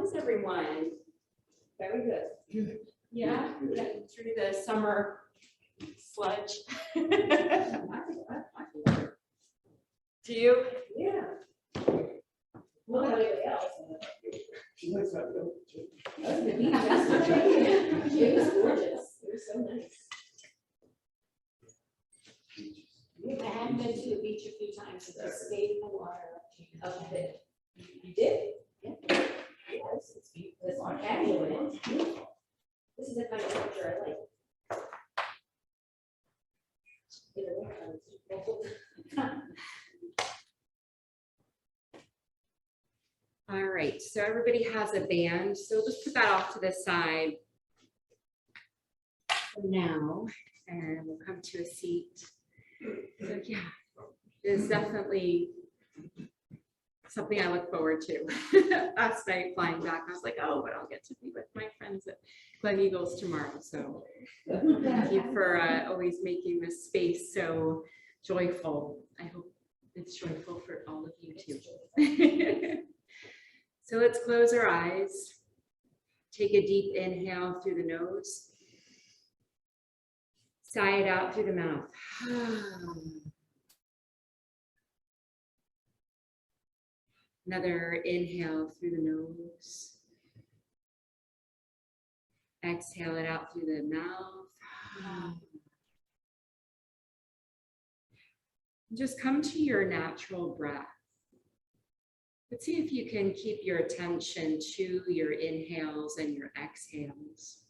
is everyone? Very good. Yeah, getting through the summer sludge. Do you? Yeah. Well, anybody else? She likes that milk too. I was at the beach yesterday. It was gorgeous. It was so nice. I have been to the beach a few times, and just stayed in the water. Okay. You did? Yeah. Yes, it's beautiful. It's on patio and it's beautiful. This is the kind of picture I like. In the winter, it's beautiful. All right, so everybody has a band, so we'll just put that off to the side for now, and we'll come to a seat. So yeah, it's definitely something I look forward to. Last night flying back, I was like, oh, but I'll get to be with my friends at Glen Eagles tomorrow. So thank you for always making this space so joyful. I hope it's joyful for all of you too. So let's close our eyes. Take a deep inhale through the nose. Sigh it out through the mouth. Another inhale through the nose. Exhale it out through the mouth. Just come to your natural breath. Let's see if you can keep your attention to your inhales and your exhales.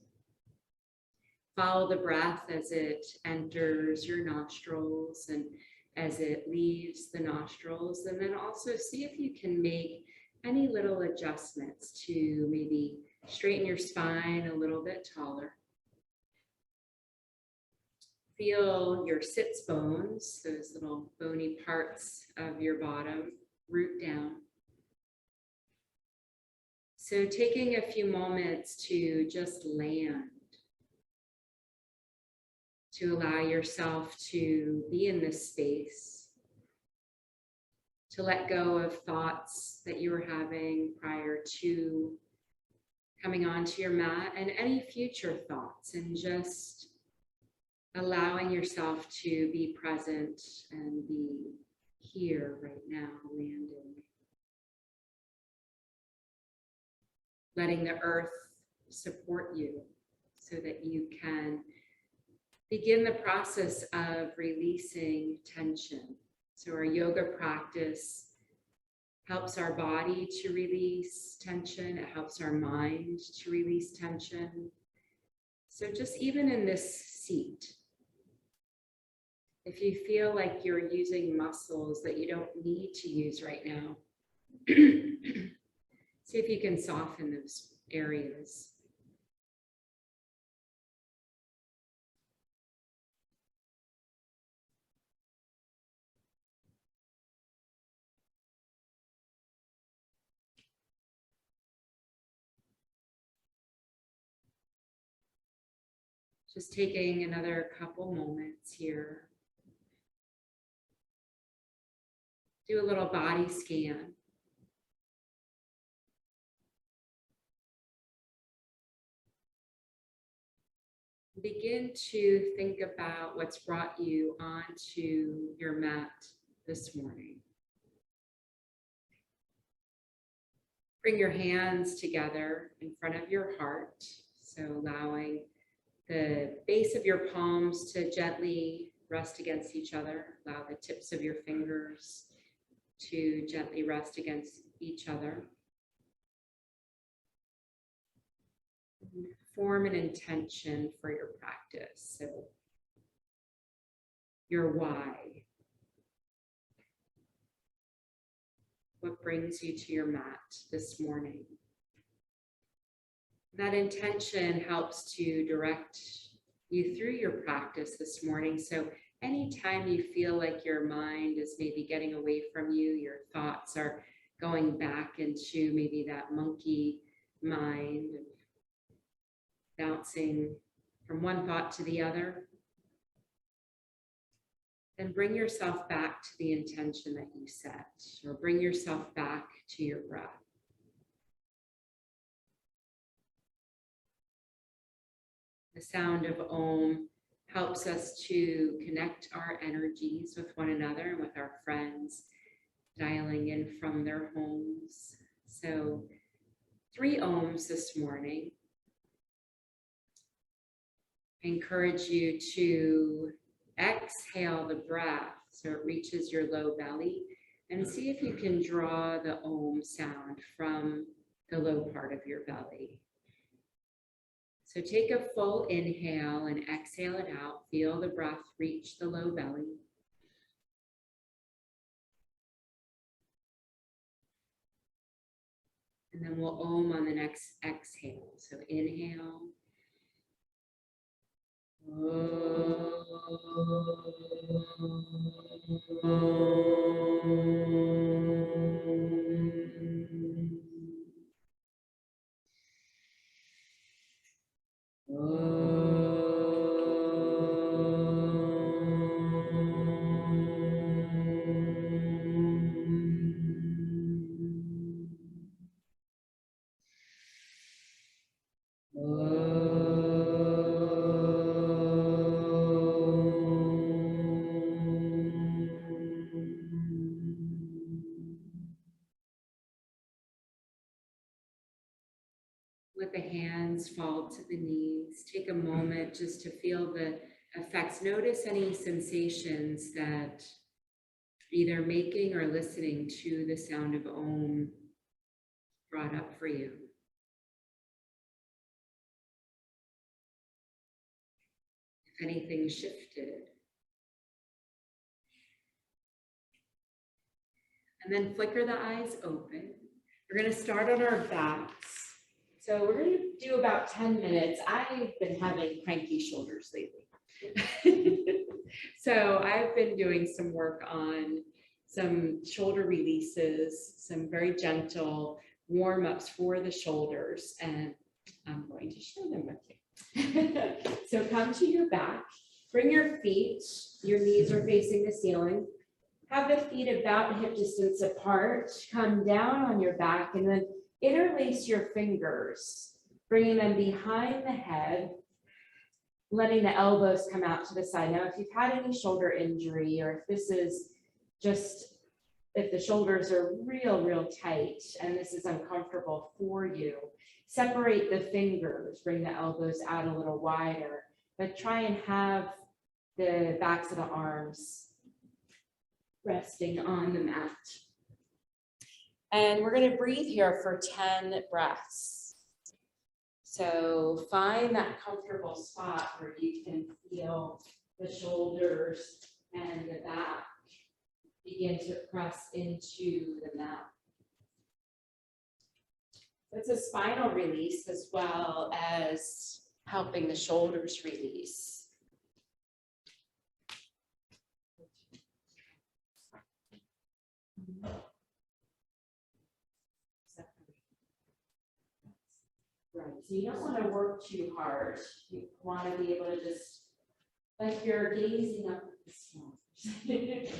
Follow the breath as it enters your nostrils and as it leaves the nostrils, and then also see if you can make any little adjustments to maybe straighten your spine a little bit taller. Feel your sits bones, those little bony parts of your bottom, root down. So taking a few moments to just land, to allow yourself to be in this space, to let go of thoughts that you were having prior to coming onto your mat and any future thoughts, and just allowing yourself to be present and be here right now, landing. Letting the earth support you so that you can begin the process of releasing tension. So our yoga practice helps our body to release tension. It helps our mind to release tension. So just even in this seat, if you feel like you're using muscles that you don't need to use right now, see if you can soften those areas. Just taking another couple moments here. Do a little body scan. Begin to think about what's brought you onto your mat this morning. Bring your hands together in front of your heart, so allowing the base of your palms to gently rest against each other. Allow the tips of your fingers to gently rest against each other. Form an intention for your practice. So your why. What brings you to your mat this morning? That intention helps to direct you through your practice this morning. So anytime you feel like your mind is maybe getting away from you, your thoughts are going back into maybe that monkey mind, bouncing from one thought to the other, then bring yourself back to the intention that you set, or bring yourself back to your breath. The sound of Om helps us to connect our energies with one another and with our friends, dialing in from their homes. So 3 Oms this morning. I encourage you to exhale the breath so it reaches your low belly, and see if you can draw the Om sound from the low part of your belly. So take a full inhale and exhale it out. Feel the breath reach the low belly. And then we'll Om on the next exhale. So inhale. Let the hands fall to the knees. Take a moment just to feel the effects. Notice any sensations that either making or listening to the sound of Om brought up for you. If anything shifted. And then flicker the eyes open. We're going to start on our backs. So we're going to do about 10 minutes. I've been having cranky shoulders lately. So I've been doing some work on some shoulder releases, some very gentle warm-ups for the shoulders, and I'm going to share them with you. So come to your back, bring your feet, your knees are facing the ceiling. Have the feet about hip distance apart, come down on your back, and then interlace your fingers, bringing them behind the head, letting the elbows come out to the side. Now, if you've had any shoulder injury, or if this is just, if the shoulders are real tight and this is uncomfortable for you, separate the fingers, bring the elbows out a little wider, but try and have the backs of the arms resting on the mat. And we're going to breathe here for 10 breaths. So find that comfortable spot where you can feel the shoulders and the back begin to press into the mat. It's a spinal release as well as helping the shoulders release. Right, so you don't want to work too hard. You want to be able to just, like you're gazing up at the stars.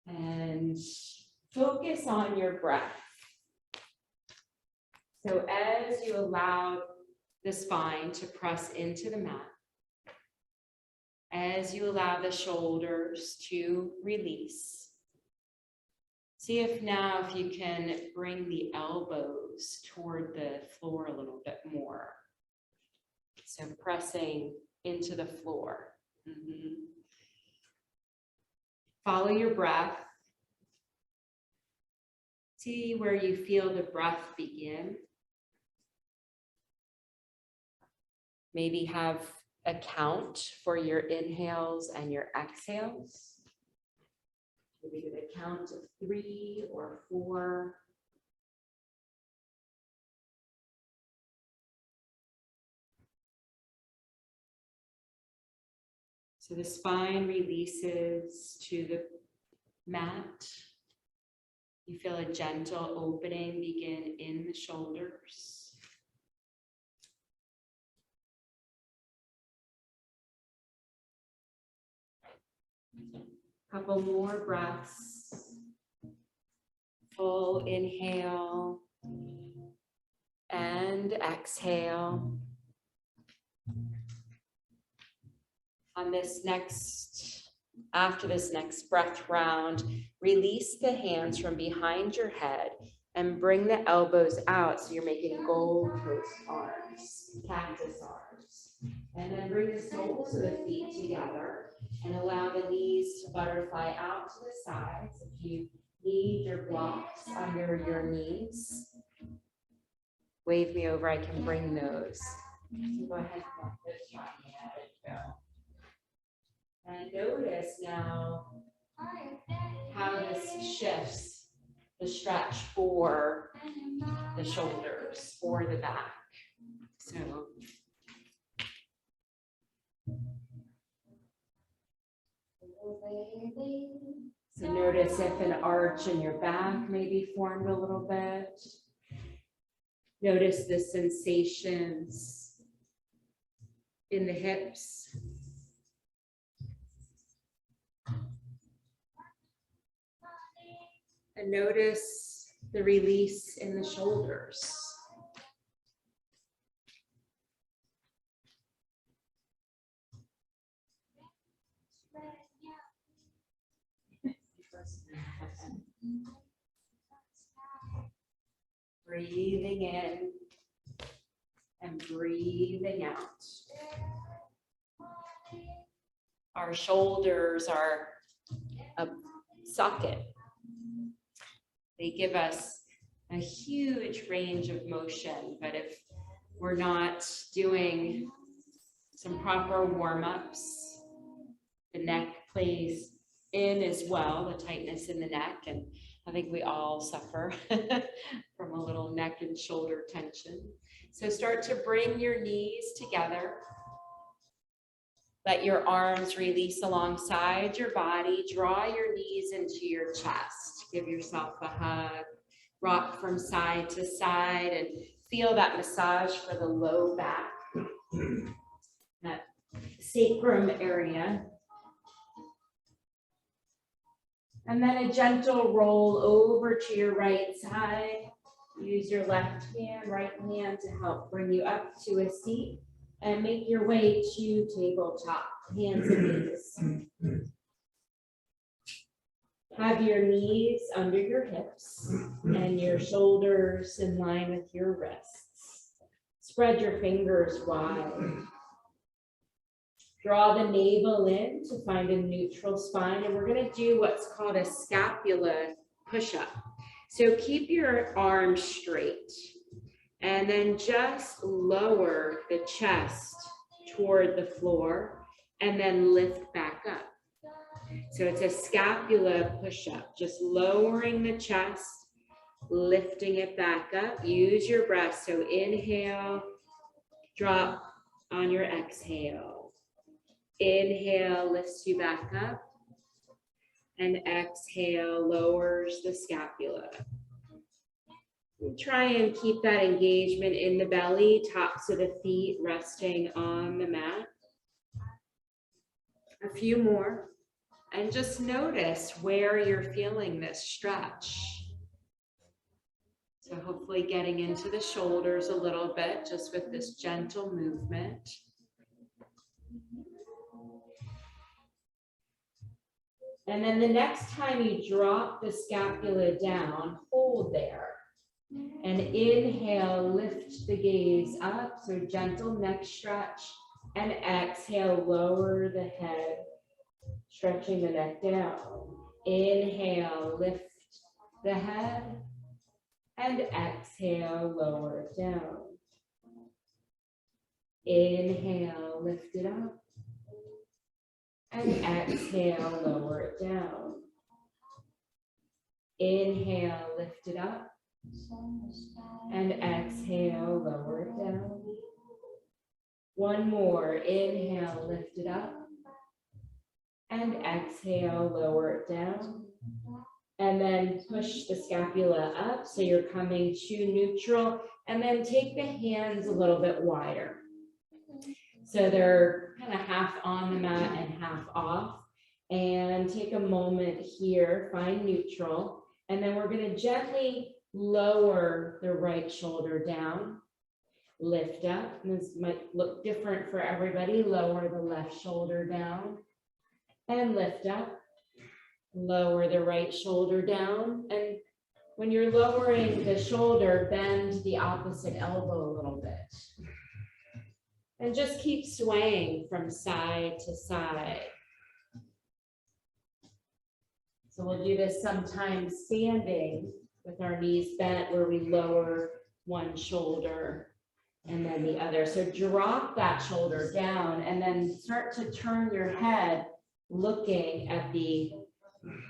And focus on your breath. So as you allow the spine to press into the mat, as you allow the shoulders to release, see if now if you can bring the elbows toward the floor a little bit more. So pressing into the floor. Follow your breath. See where you feel the breath begin. Maybe have a count for your inhales and your exhales. Maybe do a count of 3 or 4. So the spine releases to the mat. You feel a gentle opening begin in the shoulders. Couple more breaths. Full inhale and exhale. On after this next breath round, release the hands from behind your head and bring the elbows out so you're making goalpost arms, cactus arms. And then bring the soles of the feet together and allow the knees to butterfly out to the sides. If you need your blocks under your knees, wave me over, I can bring those. So go ahead and walk those right. There you go. And notice now how this shifts the stretch for the shoulders or the back. So notice if an arch in your back may be formed a little bit. Notice the sensations in the hips. And notice the release in the shoulders. Breathing in and breathing out. Our shoulders are a socket. They give us a huge range of motion, but if we're not doing some proper warm-ups, the neck plays in as well, the tightness in the neck, and I think we all suffer from a little neck and shoulder tension. So start to bring your knees together. Let your arms release alongside your body. Draw your knees into your chest. Give yourself a hug. Rock from side to side and feel that massage for the low back, that sacrum area. And then a gentle roll over to your right side. Use your left hand, right hand to help bring you up to a seat and make your way to tabletop, hands and knees. Have your knees under your hips and your shoulders in line with your wrists. Spread your fingers wide. Draw the navel in to find a neutral spine, and we're going to do what's called a scapula push-up. So keep your arms straight and then just lower the chest toward the floor and then lift back up. So it's a scapula push-up, just lowering the chest, lifting it back up. Use your breath. So inhale, drop on your exhale. Inhale lifts you back up, and exhale lowers the scapula. And try and keep that engagement in the belly, tops of the feet resting on the mat. A few more, and just notice where you're feeling this stretch. So hopefully getting into the shoulders a little bit, just with this gentle movement. And then the next time you drop the scapula down, hold there. And inhale, lift the gaze up, so gentle neck stretch. And exhale, lower the head, stretching the neck down. Inhale, lift the head. And exhale, lower it down. Inhale, lift it up. And exhale, lower it down. Inhale, lift it up. And exhale, lower it down. One more. Inhale, lift it up. And exhale, lower it down. And then push the scapula up so you're coming to neutral. And then take the hands a little bit wider. So they're kind of half on the mat and half off. And take a moment here, find neutral. And then we're going to gently lower the right shoulder down. lift up. And this might look different for everybody. Lower the left shoulder down and lift up. Lower the right shoulder down. And when you're lowering the shoulder, bend the opposite elbow a little bit. And just keep swaying from side to side. So we'll do this sometimes standing with our knees bent, where we lower one shoulder and then the other. So drop that shoulder down and then start to turn your head looking at the,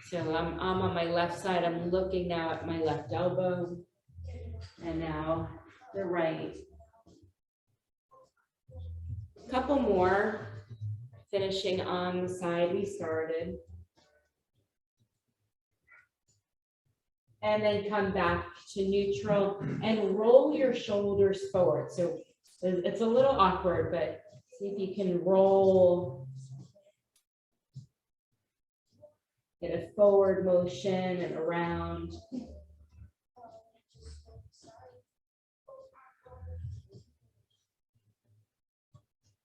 so I'm on my left side, I'm looking now at my left elbow and now the right. Couple more, finishing on the side we started. And then come back to neutral and roll your shoulders forward. So it's a little awkward, but see if you can roll. Get a forward motion and around.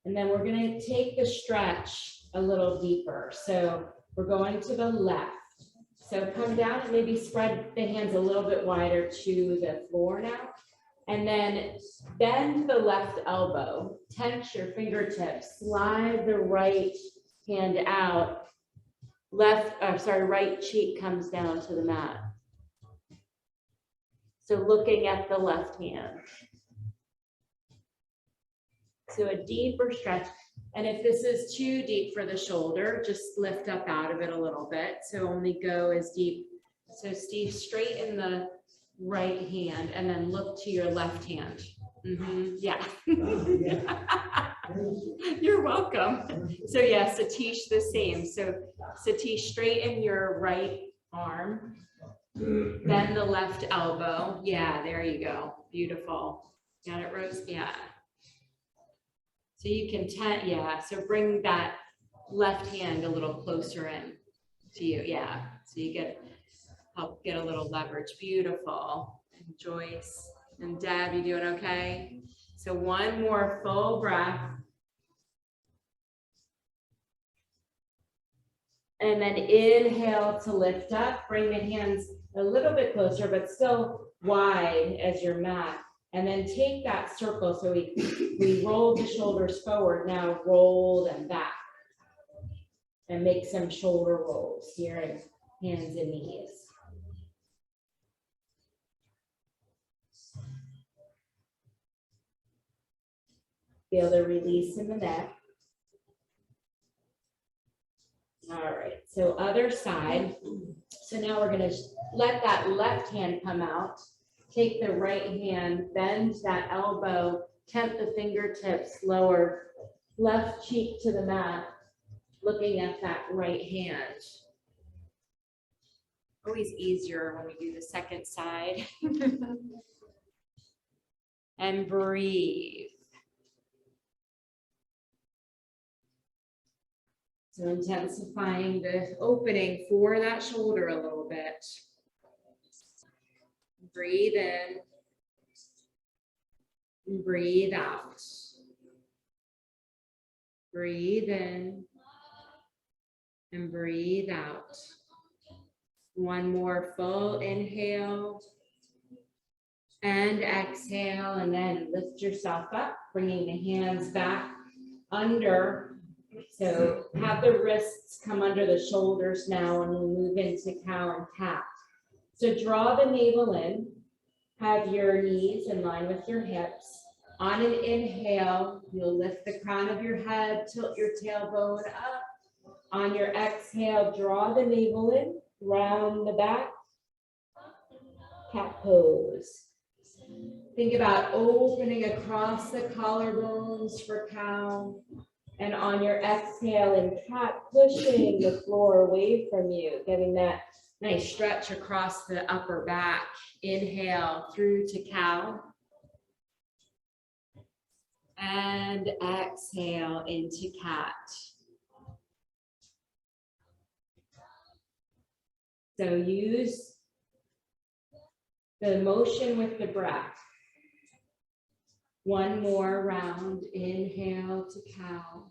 And then we're going to take the stretch a little deeper. So we're going to the left. So come down and maybe spread the hands a little bit wider to the floor now. And then bend the left elbow, tense your fingertips, slide the right hand out. Right cheek comes down to the mat. So looking at the left hand. So a deeper stretch. And if this is too deep for the shoulder, just lift up out of it a little bit. So only go as deep. So Steve, straighten the right hand and then look to your left hand. Yeah. You're welcome. So yeah, Satish the same. So Satish, straighten your right arm, then the left elbow. Yeah, there you go. Beautiful. Got it, Rose? Yeah. So you can, so bring that left hand a little closer in to you. Yeah. So you help get a little leverage. Beautiful. And Joyce and Deb, you doing okay? So one more full breath. And then inhale to lift up. Bring the hands a little bit closer, but still wide as your mat. And then take that circle. So we roll the shoulders forward. Now roll them back. And make some shoulder rolls here in hands and knees. Feel the release in the neck. All right, so other side. So now we're going to let that left hand come out. Take the right hand, bend that elbow, temp the fingertips, lower left cheek to the mat, looking at that right hand. Always easier when we do the second side. And breathe. So intensifying the opening for that shoulder a little bit. Breathe in. And breathe out. Breathe in. And breathe out. One more full inhale. And exhale. And then lift yourself up, bringing the hands back under. So have the wrists come under the shoulders now, and we'll move into cow and cat. So draw the navel in, have your knees in line with your hips. On an inhale, you'll lift the crown of your head, tilt your tailbone up. On your exhale, draw the navel in, round the back, cat pose. Think about opening across the collarbones for cow. And on your exhale and cat, pushing the floor away from you, getting that nice stretch across the upper back. Inhale through to cow. And exhale into cat. So use the motion with the breath. One more round, inhale to cow.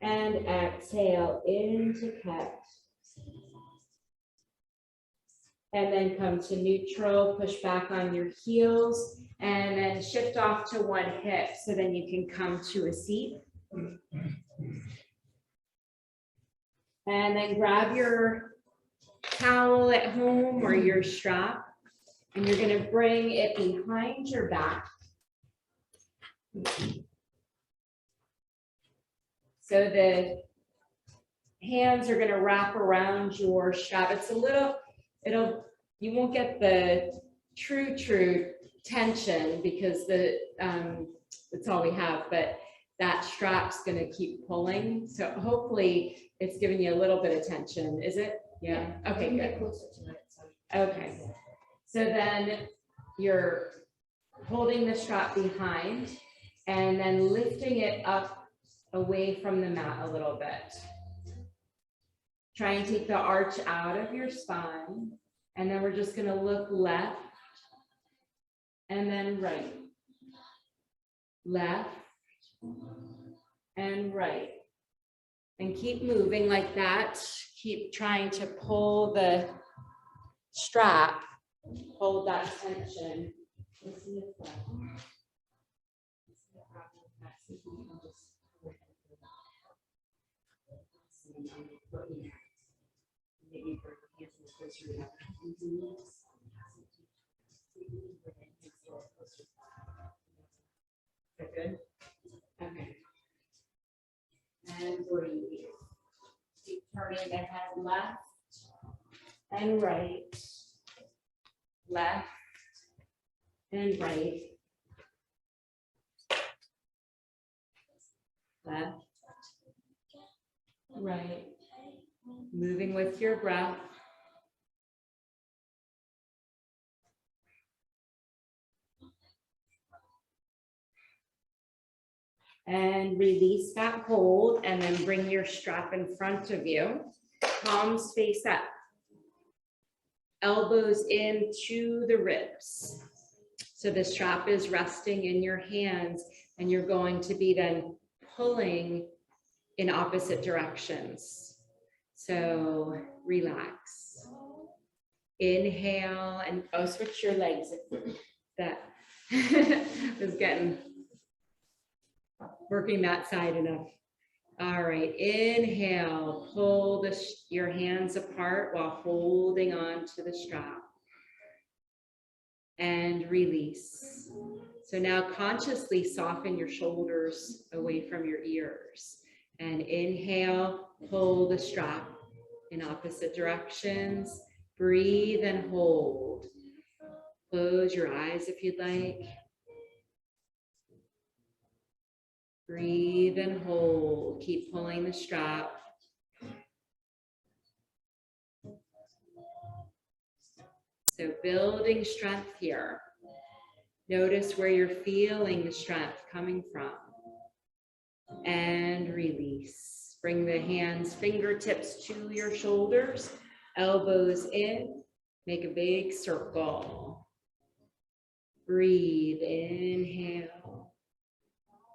And exhale into cat. And then come to neutral, push back on your heels, and then shift off to one hip so then you can come to a seat. And then grab your towel at home or your strap, and you're gonna bring it behind your back. So the hands are gonna wrap around your strap. It's a little, you won't get the true tension because that's all we have, but that strap's gonna keep pulling. So hopefully it's giving you a little bit of tension, is it? Yeah, okay, good. Get closer to it, so. Okay, so then you're holding the strap behind and then lifting it up away from the mat a little bit. Try and take the arch out of your spine, and then we're just gonna look left and then right. Left and right. And keep moving like that. Keep trying to pull the strap, hold that tension. Good. Okay. And breathe. Keep turning the head left and right. Left and right. Left. Right. Moving with your breath. And release that hold, and then bring your strap in front of you. Palms face up. Elbows into the ribs. So the strap is resting in your hands, and you're going to be then pulling in opposite directions. So relax. Inhale and switch your legs. That was working that side enough. All right, inhale, pull your hands apart while holding on to the strap. And release. So now consciously soften your shoulders away from your ears. And inhale, pull the strap in opposite directions. Breathe and hold. Close your eyes if you'd like. Breathe and hold. Keep pulling the strap. So building strength here. Notice where you're feeling the strength coming from. And release. Bring the hands, fingertips to your shoulders, elbows in. Make a big circle. Breathe, inhale.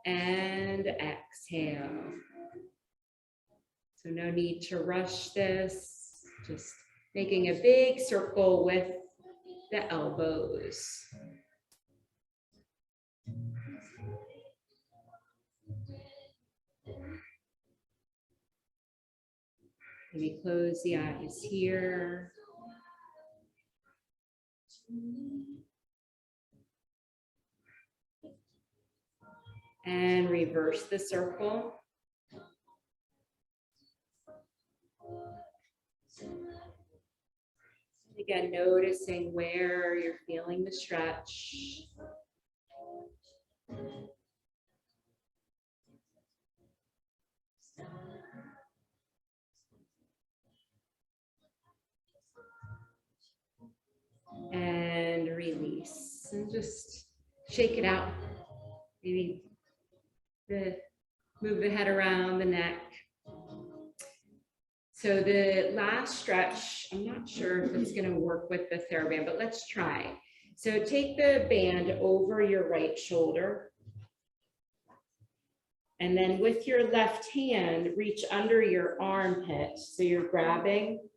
And exhale. So no need to rush this. Just making a big circle with the elbows. Maybe close the eyes here. And reverse the circle. Again, noticing where you're feeling the stretch. And release. And just shake it out. Maybe move the head around the neck. So the last stretch, I'm not sure if it's going to work with the TheraBand, but let's try. So take the band over your right shoulder. And then with your left hand, reach under your armpit. So you're grabbing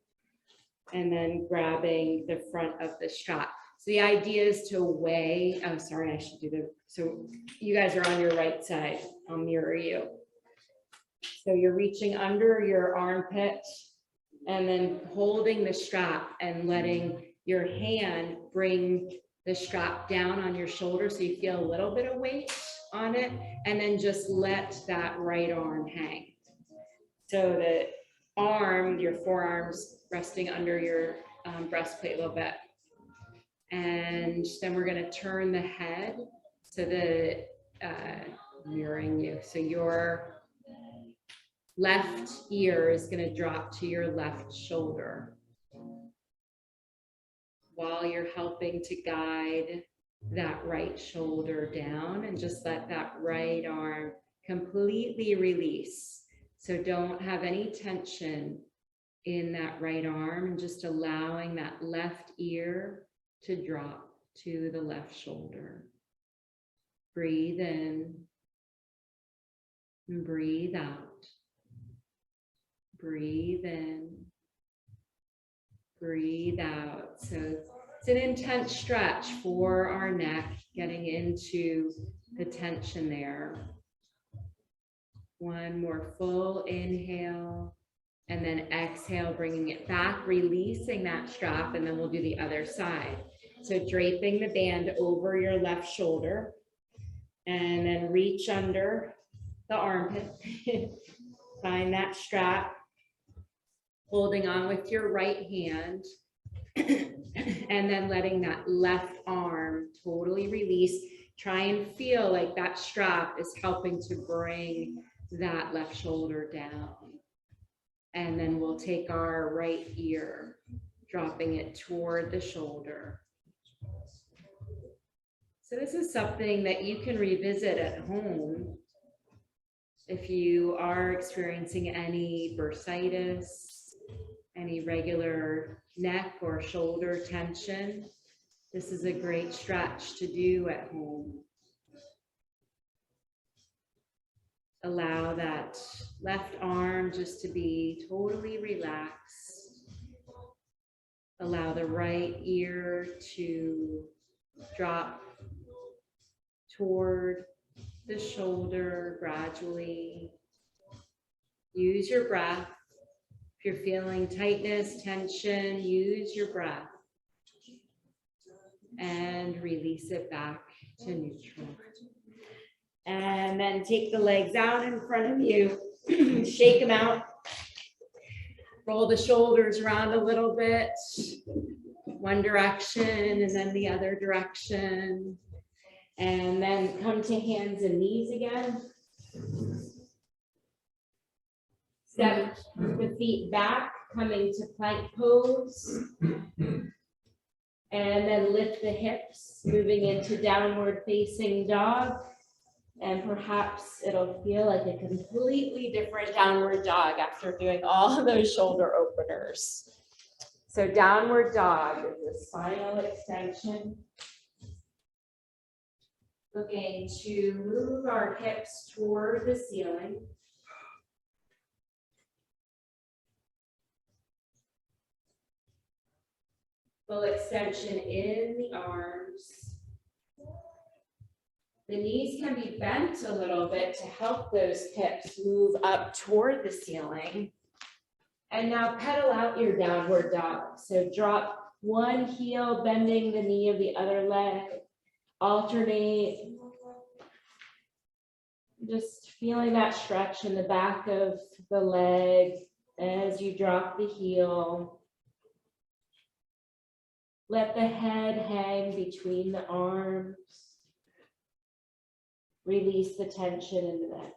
and then grabbing the front of the strap. So the idea is to weigh, oh, sorry, I should do so you guys are on your right side. I'll mirror you. So you're reaching under your armpit and then holding the strap and letting your hand bring the strap down on your shoulder so you feel a little bit of weight on it, and then just let that right arm hang. So the arm, your forearms resting under your breastplate a little bit. And then we're gonna turn the head so the mirroring you. So your left ear is gonna drop to your left shoulder while you're helping to guide that right shoulder down, and just let that right arm completely release. So don't have any tension in that right arm, and just allowing that left ear to drop to the left shoulder. Breathe in and breathe out. Breathe in, breathe out. So it's an intense stretch for our neck, getting into the tension there. One more full inhale, and then exhale, bringing it back, releasing that strap, and then we'll do the other side. So draping the band over your left shoulder, and then reach under the armpit. Find that strap, holding on with your right hand, and then letting that left arm totally release. Try and feel like that strap is helping to bring that left shoulder down. And then we'll take our right ear, dropping it toward the shoulder. So this is something that you can revisit at home if you are experiencing any bursitis, any regular neck or shoulder tension. This is a great stretch to do at home. Allow that left arm just to be totally relaxed. Allow the right ear to drop toward the shoulder gradually. Use your breath. If you're feeling tightness, tension, use your breath and release it back to neutral. And then take the legs out in front of you, shake them out, roll the shoulders around a little bit, one direction and then the other direction. And then come to hands and knees again. Step the feet back, coming to plank pose. And then lift the hips, moving into downward facing dog. And perhaps it'll feel like a completely different downward dog after doing all of those shoulder openers. So downward dog is the spinal extension. Looking to move our hips toward the ceiling. Full extension in the arms. The knees can be bent a little bit to help those hips move up toward the ceiling. And now pedal out your downward dog. So drop one heel, bending the knee of the other leg. Alternate. Just feeling that stretch in the back of the leg as you drop the heel. Let the head hang between the arms. Release the tension in the neck.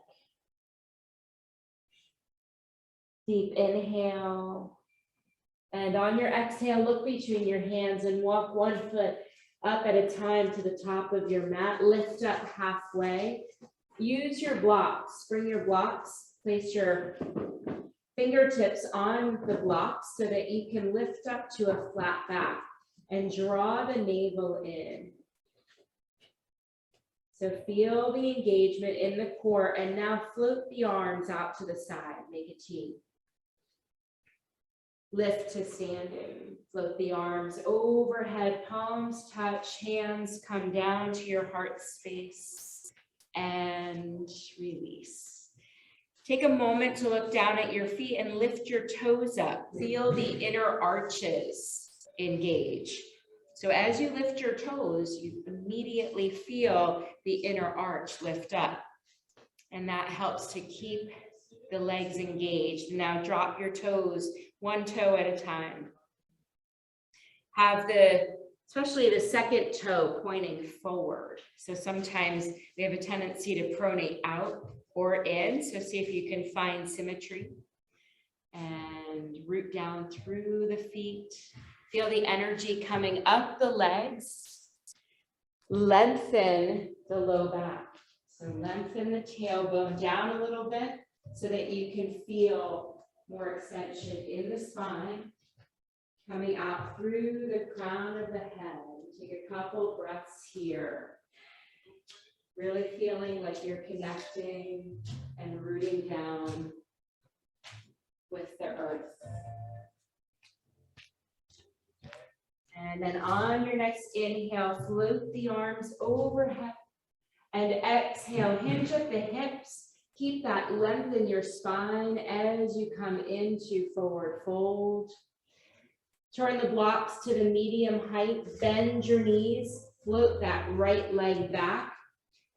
Deep inhale. And on your exhale, look between your hands and walk one foot up at a time to the top of your mat. Lift up halfway. Use your blocks. Bring your blocks. Place your fingertips on the blocks so that you can lift up to a flat back. and draw the navel in. So feel the engagement in the core, and now float the arms out to the side, make a T. Lift to standing, float the arms overhead, palms touch, hands come down to your heart space, and release. Take a moment to look down at your feet and lift your toes up. Feel the inner arches engage. So as you lift your toes, you immediately feel the inner arch lift up. And that helps to keep the legs engaged. Now drop your toes, one toe at a time. Have especially the second toe pointing forward. So sometimes we have a tendency to pronate out or in. So see if you can find symmetry. And root down through the feet. Feel the energy coming up the legs. Lengthen the low back. So lengthen the tailbone down a little bit so that you can feel more extension in the spine. Coming out through the crown of the head. Take a couple breaths here. Really feeling like you're connecting and rooting down with the earth. And then on your next inhale, float the arms overhead. And exhale, hinge at the hips. Keep that length in your spine as you come into forward fold. Turn the blocks to the medium height. Bend your knees. Float that right leg back.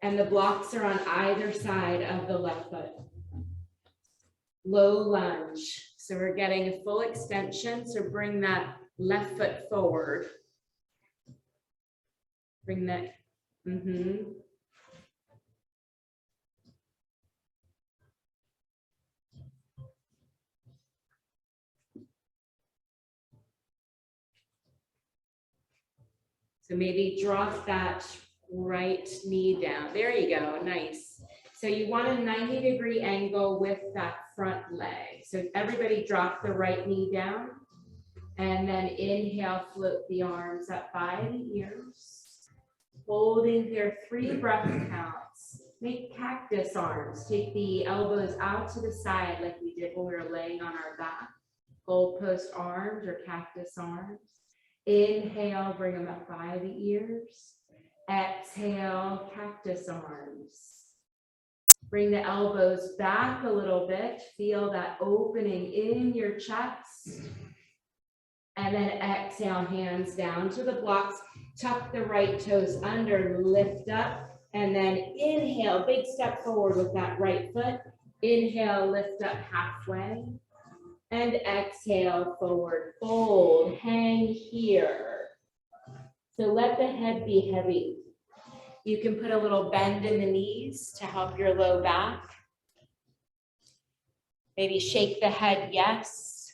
And the blocks are on either side of the left foot. Low lunge. So we're getting a full extension. So bring that left foot forward. Bring that. So maybe drop that right knee down. There you go, nice. So you want a 90-degree angle with that front leg. So everybody drop the right knee down. And then inhale, float the arms up by the ears. Holding here, 3 breath counts. Make cactus arms. Take the elbows out to the side like we did when we were laying on our back. Goalpost arms or cactus arms. Inhale, bring them up by the ears. Exhale, cactus arms. Bring the elbows back a little bit. Feel that opening in your chest. And then exhale, hands down to the blocks. Tuck the right toes under, lift up. And then inhale, big step forward with that right foot. Inhale, lift up halfway. And exhale, forward fold, hang here. So let the head be heavy. You can put a little bend in the knees to help your low back. Maybe shake the head yes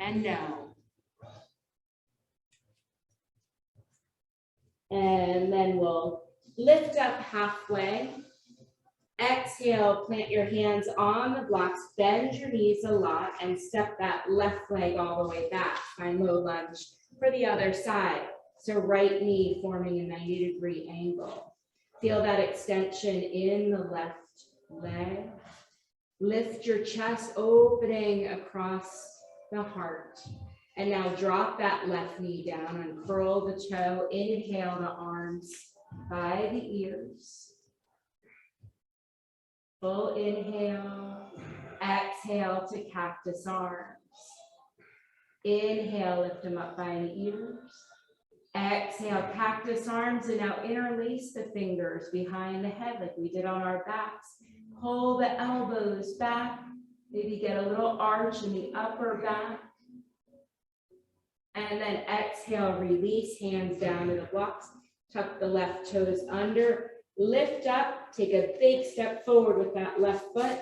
and no. And then we'll lift up halfway. Exhale, plant your hands on the blocks, bend your knees a lot, and step that left leg all the way back. Find low lunge for the other side. So right knee forming a 90-degree angle. Feel that extension in the left leg. Lift your chest, opening across the heart. And now drop that left knee down and curl the toe. Inhale the arms by the ears. Full inhale, exhale to cactus arms. Inhale, lift them up by the ears. Exhale, cactus arms, and now interlace the fingers behind the head like we did on our backs. Pull the elbows back, maybe get a little arch in the upper back. And then exhale, release, hands down to the blocks. Tuck the left toes under. Lift up, take a big step forward with that left foot.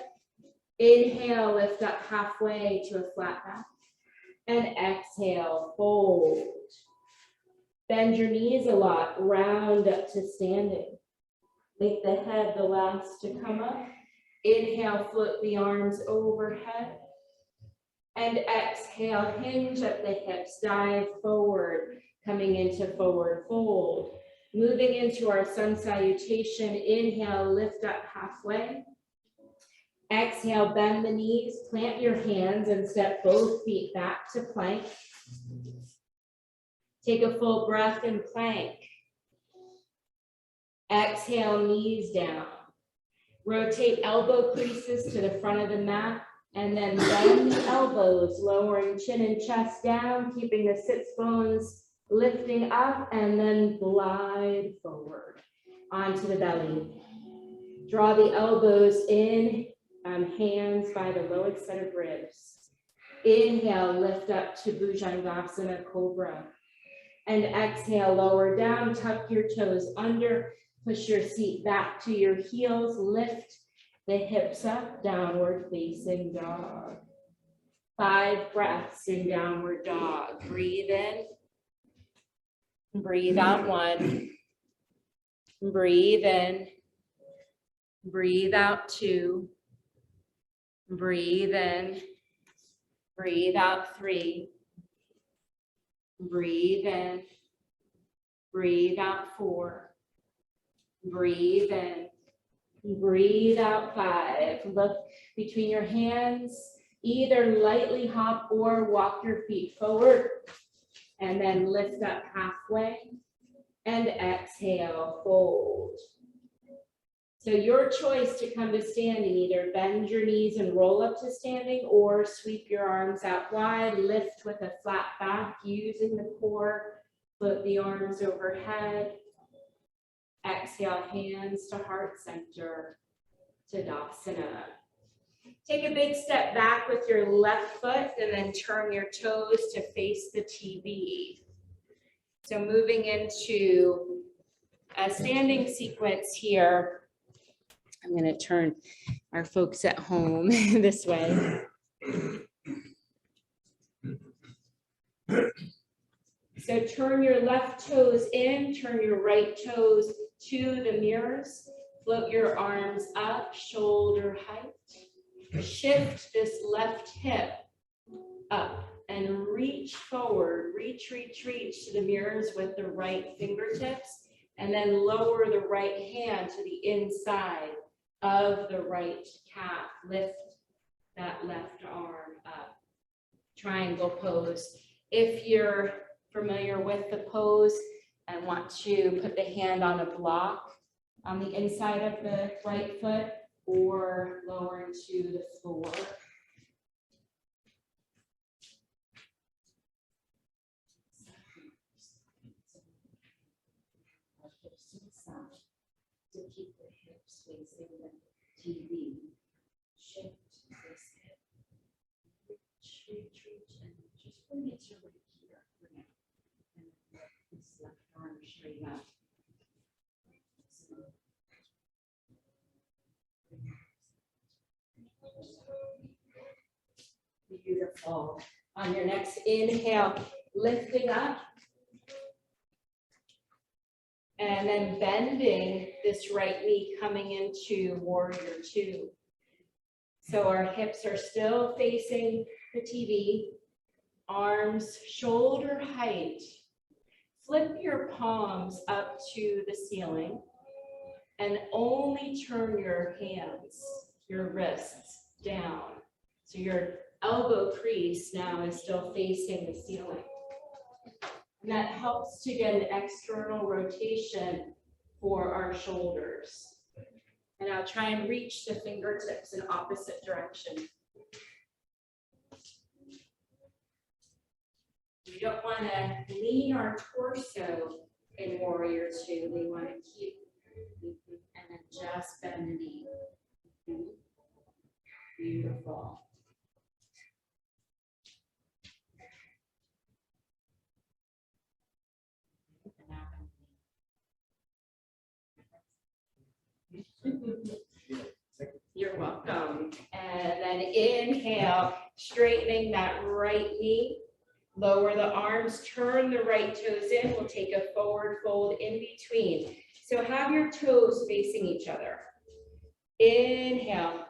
Inhale, lift up halfway to a flat back. And exhale, fold. Bend your knees a lot, round up to standing. Make the head the last to come up. Inhale, float the arms overhead. And exhale, hinge at the hips, dive forward. coming into forward fold. Moving into our sun salutation, inhale, lift up halfway. Exhale, bend the knees, plant your hands and step both feet back to plank. Take a full breath in plank. Exhale, knees down. Rotate elbow creases to the front of the mat and then bend the elbows, lowering chin and chest down, keeping the sits bones lifting up, and then glide forward onto the belly. Draw the elbows in, hands by the lower set of ribs. Inhale, lift up to Bhujangasana Cobra. And exhale, lower down, tuck your toes under, push your seat back to your heels, lift the hips up, downward facing dog. 5 breaths in downward dog. Breathe in. Breathe out 1. Breathe in. Breathe out 2. Breathe in. Breathe out 3. Breathe in. Breathe out 4. Breathe in. Breathe out 5. Look between your hands. Either lightly hop or walk your feet forward. And then lift up halfway. And exhale, fold. So your choice to come to standing, either bend your knees and roll up to standing or sweep your arms out wide, lift with a flat back using the core, float the arms overhead. Exhale, hands to heart center, Tadasana. Take a big step back with your left foot and then turn your toes to face the TV. So moving into a standing sequence here. I'm going to turn our folks at home this way. So turn your left toes in, turn your right toes to the mirrors. Float your arms up, shoulder height. Shift this left hip up and reach forward, reach to the mirrors with the right fingertips, and then lower the right hand to the inside of the right calf. Lift that left arm up. Triangle pose. If you're familiar with the pose and want to put the hand on a block on the inside of the right foot or lower to the floor. To keep the hips facing the TV. Shift this hip. Reach, and just bring it to right here for now. And let this left arm straight up. Beautiful. On your next inhale, lifting up. And then bending this right knee, coming into warrior 2. So our hips are still facing the TV, arms shoulder height. Flip your palms up to the ceiling and only turn your hands, your wrists down. So your elbow crease now is still facing the ceiling. And that helps to get an external rotation for our shoulders. And I'll try and reach the fingertips in opposite direction. We don't want to lean our torso in warrior 2. We want to keep and then just bend the knee. Beautiful. You're welcome. And then inhale, straightening that right knee. Lower the arms, turn the right toes in. We'll take a forward fold in between. So have your toes facing each other. Inhale,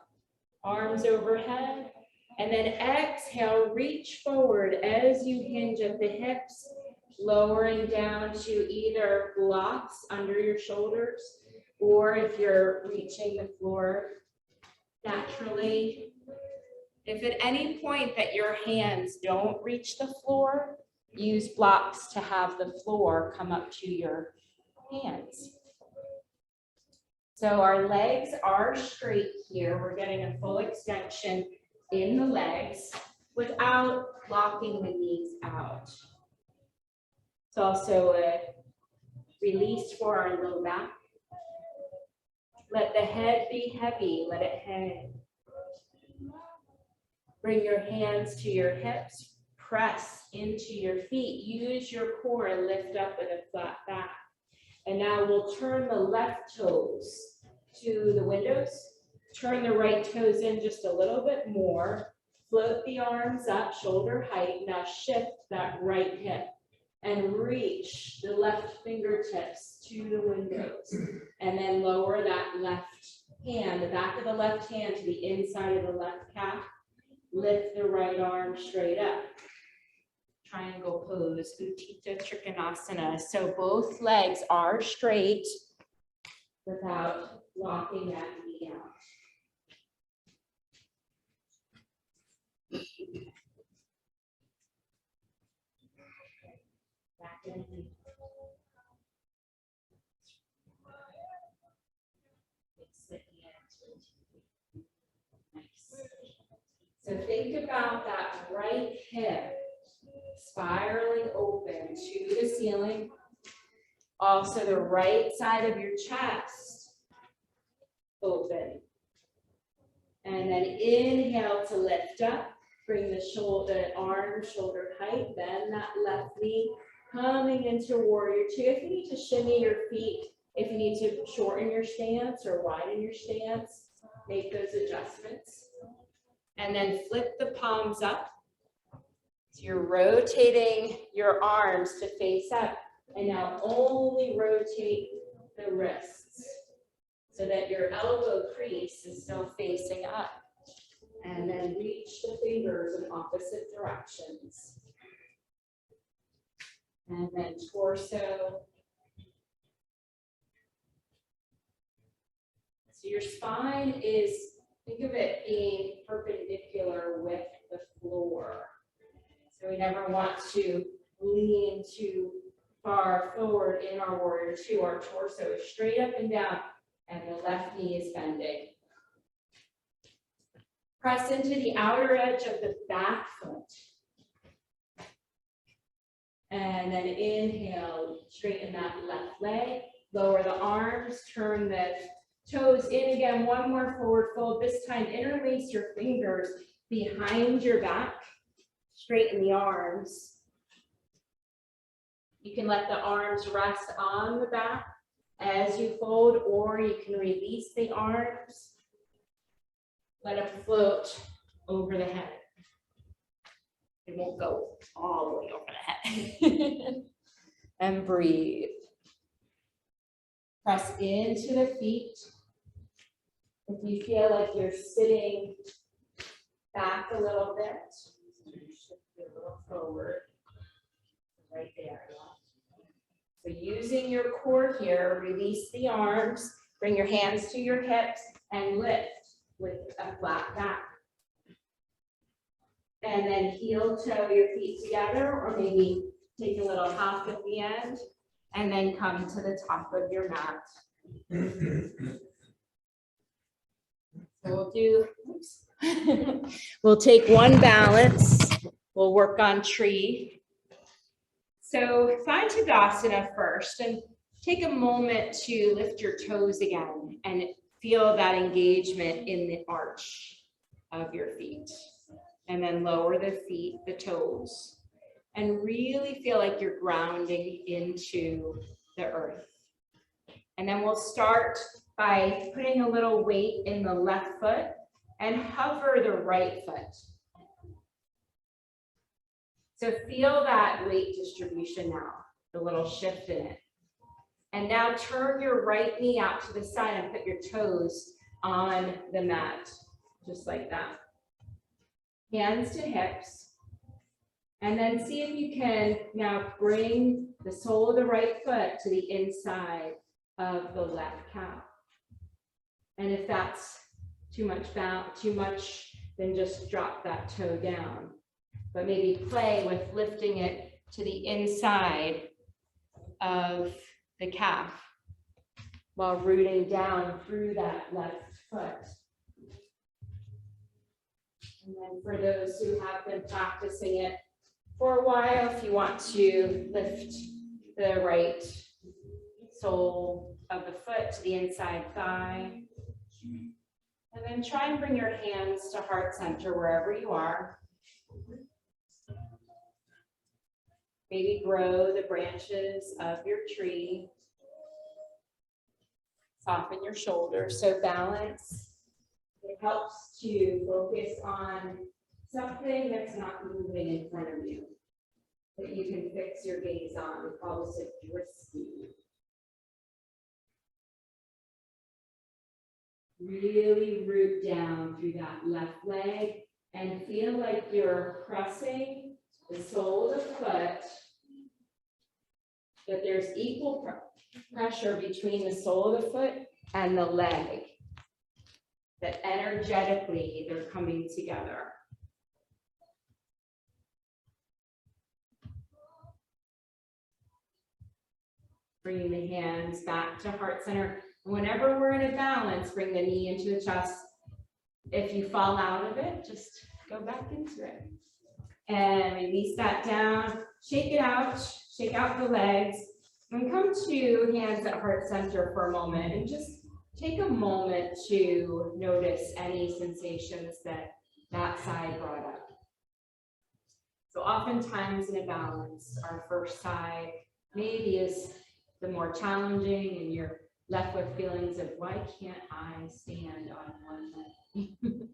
arms overhead. And then exhale, reach forward as you hinge at the hips. lowering down to either blocks under your shoulders, or if you're reaching the floor naturally. If at any point that your hands don't reach the floor, use blocks to have the floor come up to your hands. So our legs are straight here. We're getting a full extension in the legs without locking the knees out. It's also a release for our low back. Let the head be heavy, let it hang. Bring your hands to your hips, press into your feet. Use your core, lift up with a flat back. And now we'll turn the left toes to the windows. Turn the right toes in just a little bit more. Float the arms up, shoulder height. Now shift that right hip and reach the left fingertips to the windows. And then lower that left hand, the back of the left hand to the inside of the left calf. Lift the right arm straight up. Triangle pose, Utthita Trikonasana. So both legs are straight without locking that knee out. Back in. Nice. So think about that right hip spiraling open to the ceiling. Also the right side of your chest open. And then inhale to lift up. Bring the shoulder, arm, shoulder height. Bend that left knee. Coming into warrior two. If you need to shimmy your feet, if you need to shorten your stance or widen your stance, make those adjustments. And then flip the palms up. So you're rotating your arms to face up. And now only rotate the wrists so that your elbow crease is still facing up. And then reach the fingers in opposite directions. And then torso. So your spine is, think of it being perpendicular with the floor. So we never want to lean too far forward in our warrior two. Our torso is straight up and down, and the left knee is bending. Press into the outer edge of the back foot. And then inhale, straighten that left leg, lower the arms, turn the toes in again, one more forward fold. This time interlace your fingers behind your back, straighten the arms. You can let the arms rest on the back as you fold, or you can release the arms. Let it float over the head. It won't go all the way over the head. And breathe. Press into the feet. If you feel like you're sitting back a little bit, shift a little forward. Right there. So using your core here, release the arms, bring your hands to your hips, and lift with a flat back. And then heel toe your feet together, or maybe take a little hop at the end, and then come to the top of your mat. So we'll do, oops. We'll take one balance. We'll work on tree. So find Tadasana first, and take a moment to lift your toes again and feel that engagement in the arch of your feet. And then lower the feet, the toes, and really feel like you're grounding into the earth. And then we'll start by putting a little weight in the left foot and hover the right foot. So feel that weight distribution now, the little shift in it. And now turn your right knee out to the side and put your toes on the mat, just like that. Hands to hips. And then see if you can now bring the sole of the right foot to the inside of the left calf. And if that's too much, then just drop that toe down. But maybe play with lifting it to the inside of the calf while rooting down through that left foot. And then for those who have been practicing it for a while, if you want to lift the right sole of the foot to the inside thigh. And then try and bring your hands to heart center wherever you are. Maybe grow the branches of your tree. Soften your shoulders. So balance. It helps to focus on something that's not moving in front of you, that you can fix your gaze on. We call this a drishti. Really root down through that left leg and feel like you're pressing the sole of the foot, that there's equal pressure between the sole of the foot and the leg, that energetically they're coming together. Bringing the hands back to heart center. Whenever we're in a balance, bring the knee into the chest. If you fall out of it, just go back into it. And release that down, shake it out, shake out the legs, and come to hands at heart center for a moment, and just take a moment to notice any sensations that that side brought up. So oftentimes in a balance, our first side maybe is the more challenging, and you're left with feelings of, why can't I stand on one leg?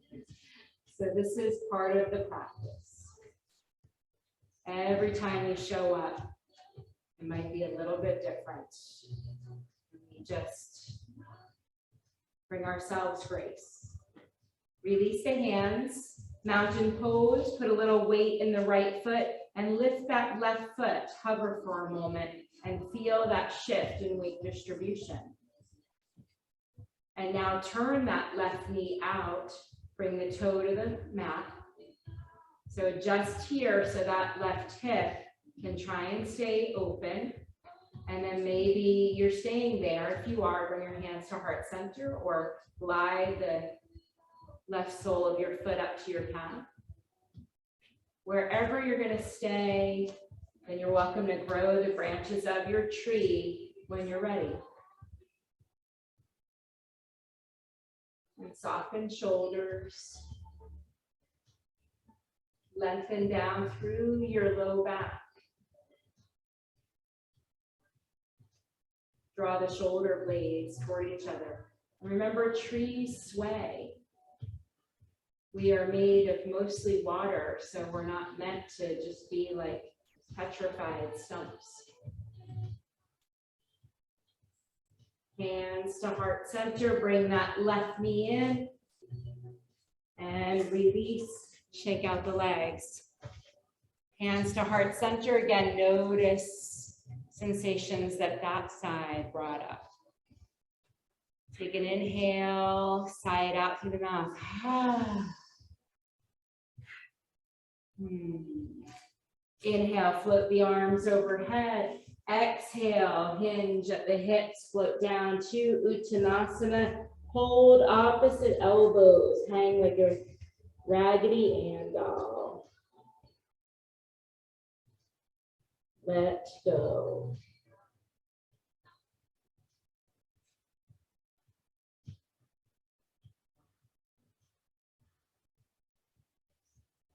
So this is part of the practice. Every time we show up, it might be a little bit different. We just bring ourselves grace. Release the hands, mountain pose, put a little weight in the right foot, and lift that left foot, hover for a moment, and feel that shift in weight distribution. And now turn that left knee out, bring the toe to the mat. So just here, so that left hip can try and stay open. And then maybe you're staying there. If you are, bring your hands to heart center, or glide the left sole of your foot up to your calf. Wherever you're going to stay, then you're welcome to grow the branches of your tree when you're ready. And soften shoulders. Lengthen down through your low back. Draw the shoulder blades toward each other. And remember, trees sway. We are made of mostly water, so we're not meant to just be like petrified stumps. Hands to heart center, bring that left knee in and release, shake out the legs. Hands to heart center, again, notice sensations that that side brought up. Take an inhale, sigh it out through the mouth. Inhale, float the arms overhead. Exhale, hinge at the hips, float down to Uttanasana. Hold opposite elbows, hang like a Raggedy Ann doll. Let go.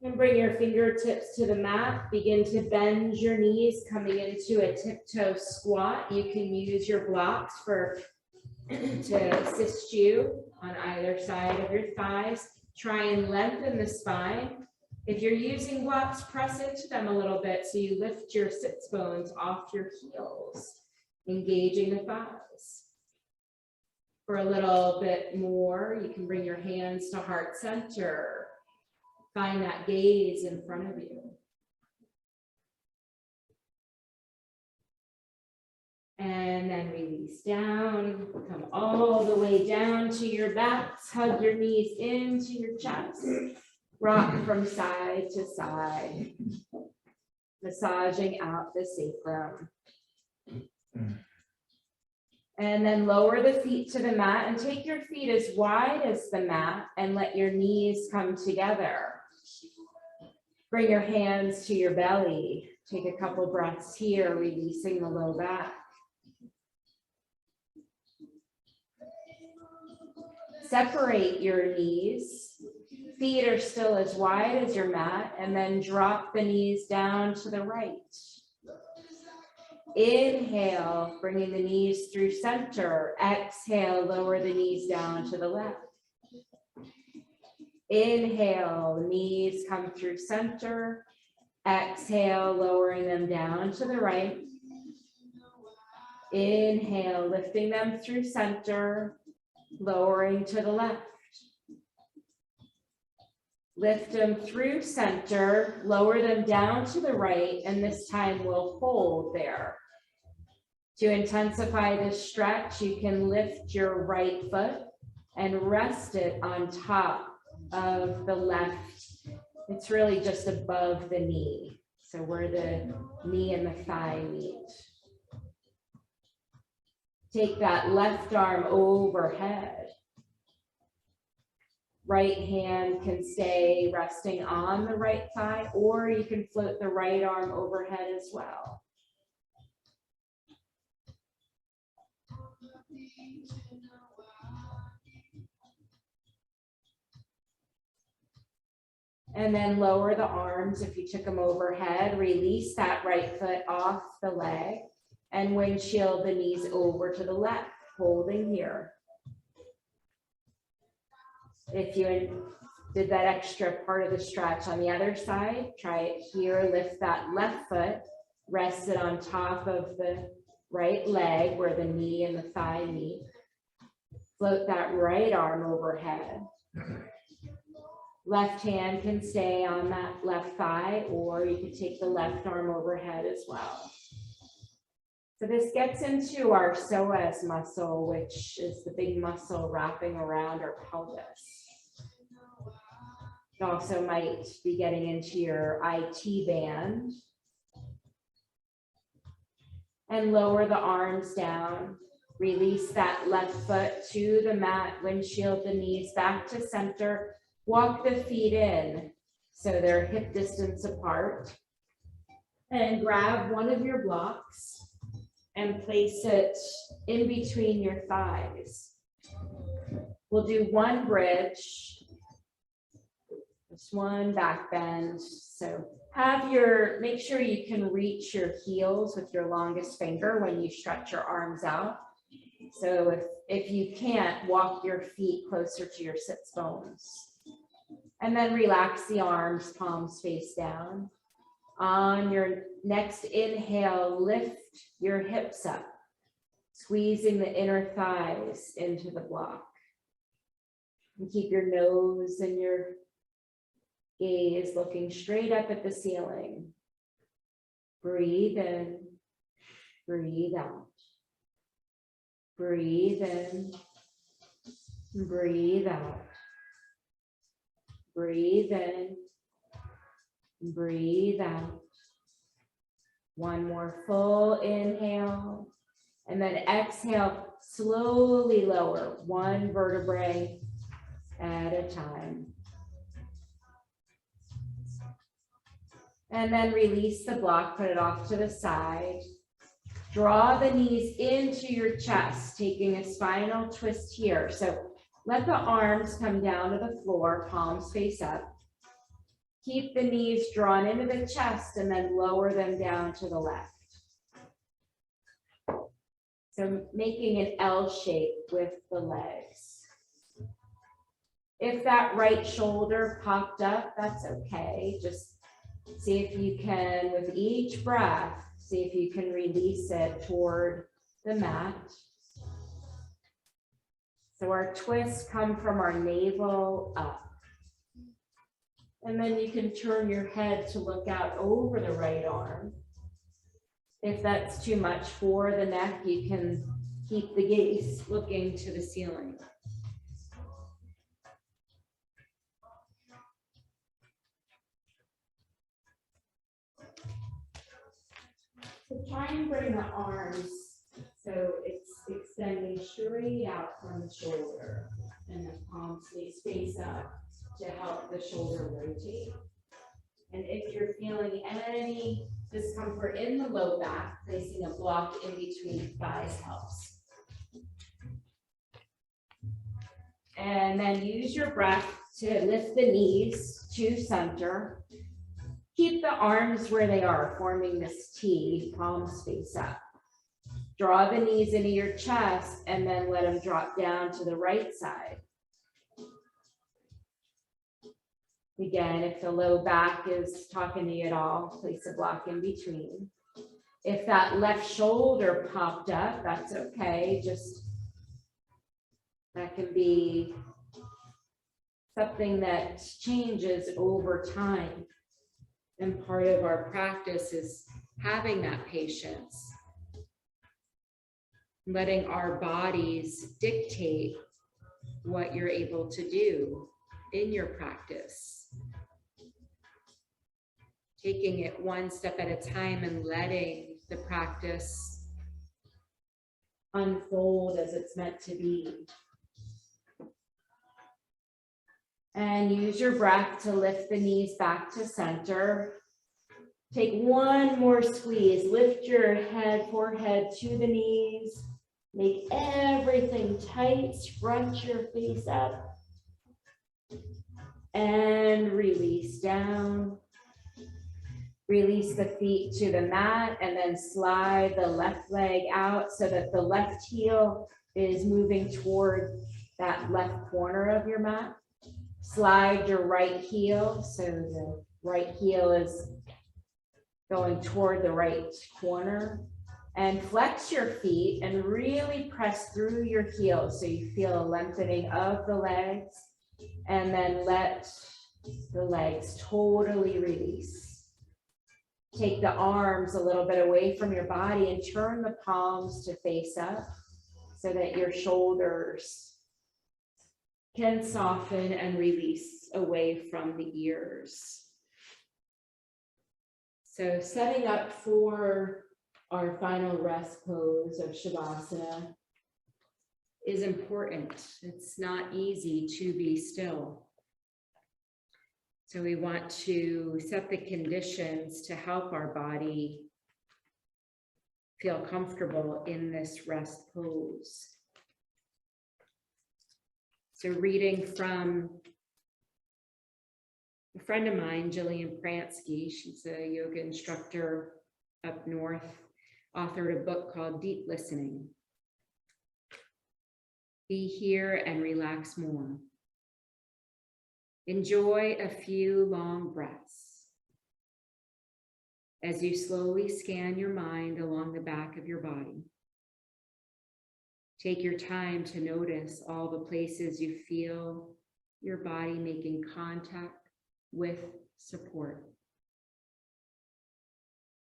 And bring your fingertips to the mat. Begin to bend your knees, coming into a tiptoe squat. You can use your blocks to assist you on either side of your thighs. Try and lengthen the spine. If you're using blocks, press into them a little bit so you lift your sits bones off your heels, engaging the thighs. For a little bit more, you can bring your hands to heart center. Find that gaze in front of you. And then release down, come all the way down to your backs, hug your knees into your chest. Rock from side to side, massaging out the sacrum. And then lower the feet to the mat and take your feet as wide as the mat and let your knees come together. Bring your hands to your belly. Take a couple breaths here, releasing the low back. Separate your knees. Feet are still as wide as your mat, and then drop the knees down to the right. Inhale, bringing the knees through center. Exhale, lower the knees down to the left. Inhale, knees come through center. Exhale, lowering them down to the right. Inhale, lifting them through center, lowering to the left. Lift them through center, lower them down to the right, and this time we'll hold there. To intensify this stretch, you can lift your right foot and rest it on top of the left. It's really just above the knee. So where the knee and the thigh meet. Take that left arm overhead. Right hand can stay resting on the right thigh, or you can float the right arm overhead as well. And then lower the arms if you took them overhead. Release that right foot off the leg and windshield the knees over to the left, holding here. If you did that extra part of the stretch on the other side, try it here. Lift that left foot, rest it on top of the right leg where the knee and the thigh meet. Float that right arm overhead. Left hand can stay on that left thigh, or you can take the left arm overhead as well. So this gets into our psoas muscle, which is the big muscle wrapping around our pelvis. It also might be getting into your IT band. And lower the arms down. Release that left foot to the mat, windshield the knees back to center. Walk the feet in so they're hip distance apart. And grab one of your blocks and place it in between your thighs. We'll do one bridge, just one back bend. So make sure you can reach your heels with your longest finger when you stretch your arms out. So if you can't, walk your feet closer to your sits bones. And then relax the arms, palms face down. On your next inhale, lift your hips up, squeezing the inner thighs into the block. And keep your nose and your gaze looking straight up at the ceiling. Breathe in, breathe out. Breathe in, breathe out. Breathe in, breathe out. One more full inhale, and then exhale, slowly lower one vertebrae at a time. And then release the block, put it off to the side. Draw the knees into your chest, taking a spinal twist here. So let the arms come down to the floor, palms face up. Keep the knees drawn into the chest and then lower them down to the left. So making an L shape with the legs. If that right shoulder popped up, that's okay. Just see if you can, with each breath, see if you can release it toward the mat. So our twists come from our navel up. And then you can turn your head to look out over the right arm. If that's too much for the neck, you can keep the gaze looking to the ceiling. So try and bring the arms so it's extending straight out from the shoulder and the palms face up to help the shoulder rotate. And if you're feeling any discomfort in the low back, placing a block in between thighs helps. And then use your breath to lift the knees to center. Keep the arms where they are, forming this T, palms face up. Draw the knees into your chest and then let them drop down to the right side. Again, if the low back is talking to you at all, place a block in between. If that left shoulder popped up, that's okay. Just that can be something that changes over time. And part of our practice is having that patience, letting our bodies dictate what you're able to do in your practice. Taking it one step at a time and letting the practice unfold as it's meant to be. And use your breath to lift the knees back to center. Take one more squeeze. Lift your forehead to the knees. Make everything tight. Scrunch your face up. And release down. Release the feet to the mat and then slide the left leg out so that the left heel is moving toward that left corner of your mat. Slide your right heel so the right heel is going toward the right corner. And flex your feet and really press through your heels so you feel a lengthening of the legs, and then let the legs totally release. Take the arms a little bit away from your body and turn the palms to face up so that your shoulders can soften and release away from the ears. So setting up for our final rest pose of Shavasana is important. It's not easy to be still. So we want to set the conditions to help our body feel comfortable in this rest pose. So reading from a friend of mine, Jillian Pransky, she's a yoga instructor up north, authored a book called Deep Listening. Be here and relax more. Enjoy a few long breaths as you slowly scan your mind along the back of your body. Take your time to notice all the places you feel your body making contact with support.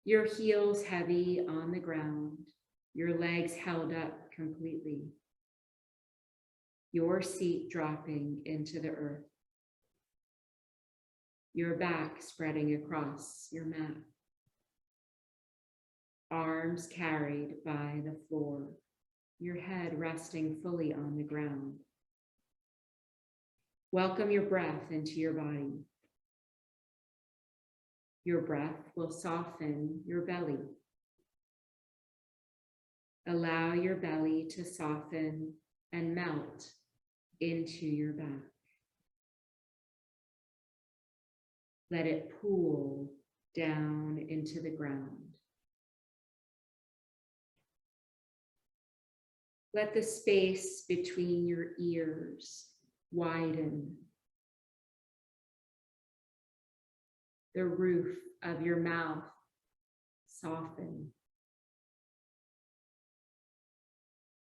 Your heels heavy on the ground, your legs held up completely. Your seat dropping into the earth. Your back spreading across your mat. Arms carried by the floor. Your head resting fully on the ground. Welcome your breath into your body. Your breath will soften your belly. Allow your belly to soften and melt into your back. Let it pool down into the ground. Let the space between your ears widen. The roof of your mouth soften.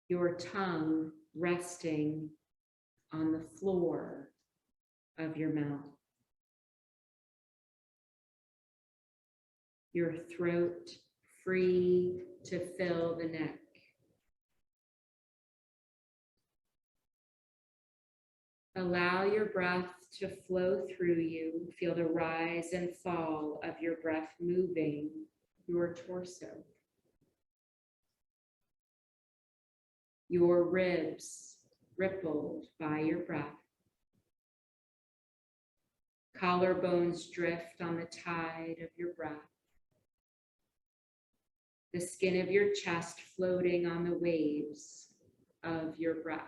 Your tongue resting on the floor of your mouth. Your throat free to fill the neck. Allow your breath to flow through you. Feel the rise and fall of your breath moving your torso. Your ribs rippled by your breath. Collarbones drift on the tide of your breath. The skin of your chest floating on the waves of your breath.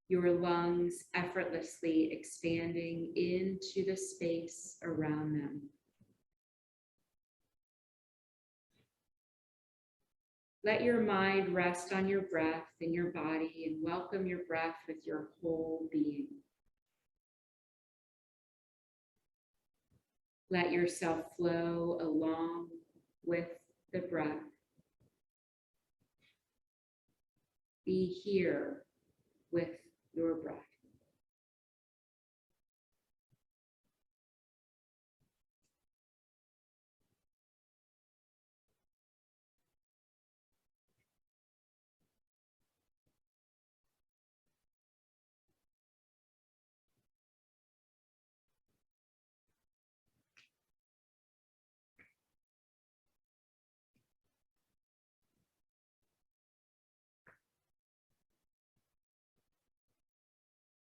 Your lungs effortlessly expanding into the space around them. Let your mind rest on your breath in your body and welcome your breath with your whole being. Let yourself flow along with the breath. Be here with your breath.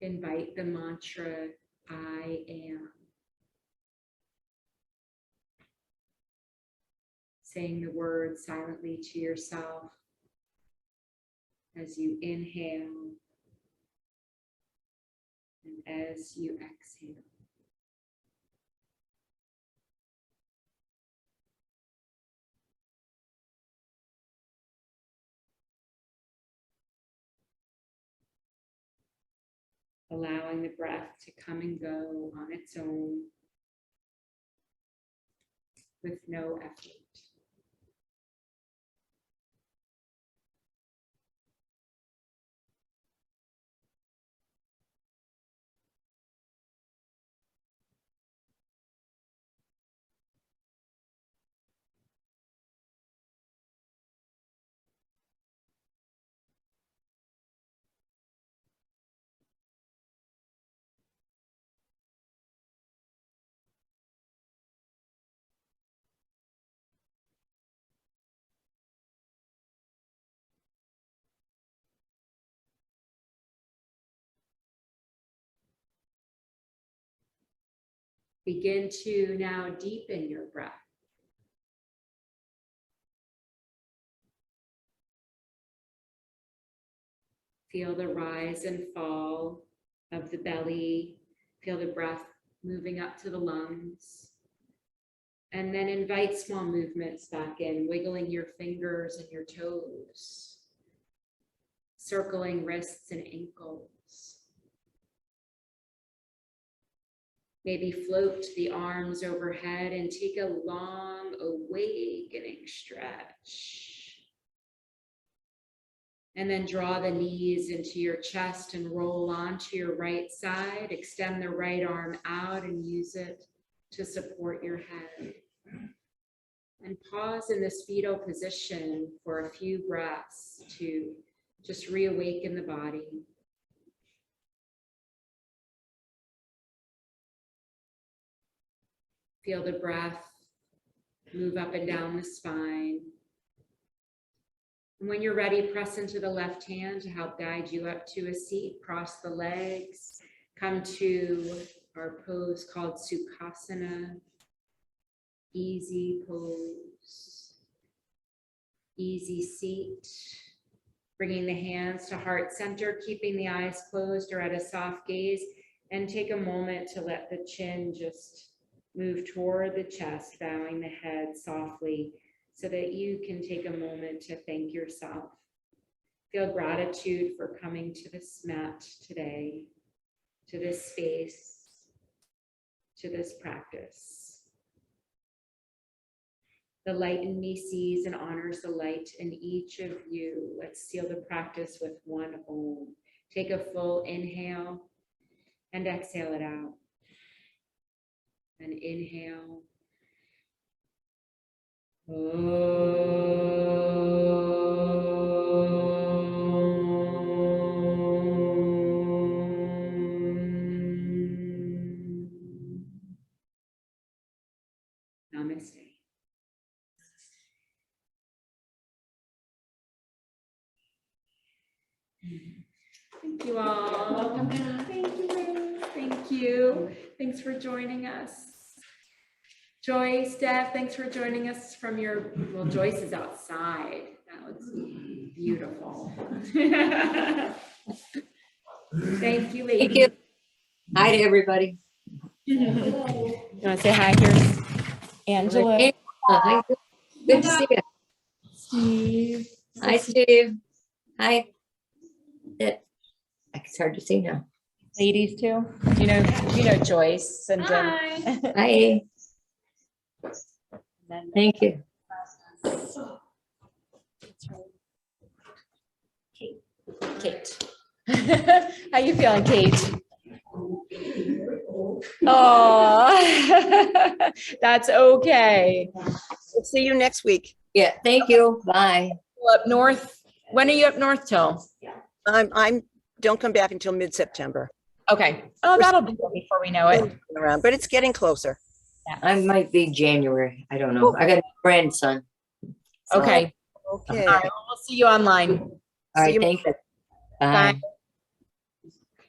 Invite the mantra, I am. Saying the words silently to yourself as you inhale and as you exhale. Allowing the breath to come and go on its own with no effort. Begin to now deepen your breath. Feel the rise and fall of the belly. Feel the breath moving up to the lungs. And then invite small movements back in, wiggling your fingers and your toes, circling wrists and ankles. Maybe float the arms overhead and take a long awakening stretch. And then draw the knees into your chest and roll onto your right side. Extend the right arm out and use it to support your head. And pause in this fetal position for a few breaths to just reawaken the body. Feel the breath move up and down the spine. And when you're ready, press into the left hand to help guide you up to a seat. Cross the legs. Come to our pose called Sukhasana. Easy pose. Easy seat. Bringing the hands to heart center, keeping the eyes closed or at a soft gaze. And take a moment to let the chin just move toward the chest, bowing the head softly so that you can take a moment to thank yourself. Feel gratitude for coming to this mat today, to this space, to this practice. The light in me sees and honors the light in each of you. Let's seal the practice with one Om. Take a full inhale and exhale it out. And inhale. Namaste. Thank you all. Welcome back. Thank you, Ruth. Thank you. Thanks for joining us. Joyce, Steph, thanks for joining us from your, well, Joyce is outside. That looks beautiful. Thank you, ladies. Thank you. Hi to everybody. You want to say hi here? Angela. Hey, hi. Good to see you. Steve. Hi, Steve. Hi. It's hard to see now. Ladies too. You know Joyce and Jen. Hi. Hi. Thank you. Kate. How you feeling, Kate? Oh, that's okay. We'll see you next week. Yeah, thank you. Bye. Up north. When are you up north till? Don't come back until mid-September. Okay. Oh, that'll be before we know it. Around, but it's getting closer. I might be January. I don't know. I got a grandson. So- Okay. Okay. All right. We'll see you online. All right, you thank you. Bye. Bye.